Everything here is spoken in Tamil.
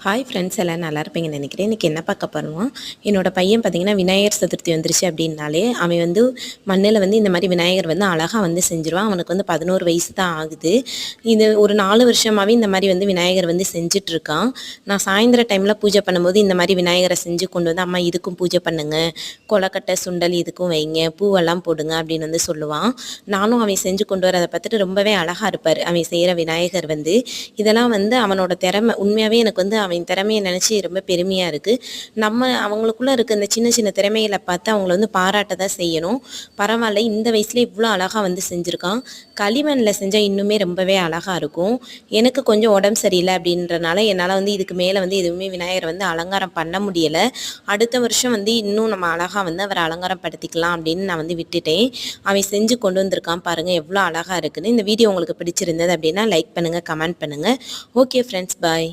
ஹாய் ஃப்ரெண்ட்ஸ், எல்லாம் நல்லா இருப்பீங்கன்னு நினைக்கிறேன். இன்றைக்கி என்ன பார்க்க போகிறோம், என்னோடய பையன் பார்த்திங்கன்னா விநாயகர் சதுர்த்தி வந்துருச்சு அப்படின்னாலே அவன் மண்ணில் இந்த மாதிரி விநாயகர் அழகாக செஞ்சுருவான். அவனுக்கு 11 வயசு தான் ஆகுது. இது ஒரு 4 வருஷமாகவே இந்த மாதிரி விநாயகர் செஞ்சிட்ருக்கான். நான் சாயந்தர டைமில் பூஜை பண்ணும்போது இந்த மாதிரி விநாயகரை செஞ்சு கொண்டு அம்மா இதுக்கும் பூஜை பண்ணுங்க, கொலக்கட்டை சுண்டல் இதுக்கும் வைங்க, பூவெல்லாம் போடுங்க அப்படின்னு சொல்லுவான். நானும் அவன் செஞ்சு கொண்டு வரதை பார்த்துட்டு ரொம்பவே அழகாக இருப்பார். அவன் செய்கிற விநாயகர் இதெல்லாம் அவனோட திறமை. உண்மையாகவே எனக்கு அவன் திறமையை நினச்சி ரொம்ப பெருமையாக இருக்குது. நம்ம அவங்களுக்குள்ளே இருக்க இந்த சின்ன சின்ன திறமைகளை பார்த்து அவங்கள பாராட்ட தான் செய்யணும். பரவாயில்ல, இந்த வயசுல இவ்வளோ அழகாக செஞ்சுருக்கான். களிமண்ணில் செஞ்சால் இன்னுமே ரொம்பவே அழகாக இருக்கும். எனக்கு கொஞ்சம் உடம்பு சரியில்லை அப்படின்றனால என்னால் இதுக்கு மேலே எதுவுமே விநாயகர் அலங்காரம் பண்ண முடியலை. அடுத்த வருஷம் இன்னும் நம்ம அழகாக அவரை அலங்காரம் படுத்திக்கலாம் அப்படின்னு நான் விட்டுட்டேன். அவன் செஞ்சு கொண்டு வந்திருக்கான் பாருங்கள், எவ்வளோ அழகாக இருக்குதுன்னு. இந்த வீடியோ உங்களுக்கு பிடிச்சிருந்தது அப்படின்னா லைக் பண்ணுங்கள், கமெண்ட் பண்ணுங்கள். ஓகே ஃப்ரெண்ட்ஸ், பாய்.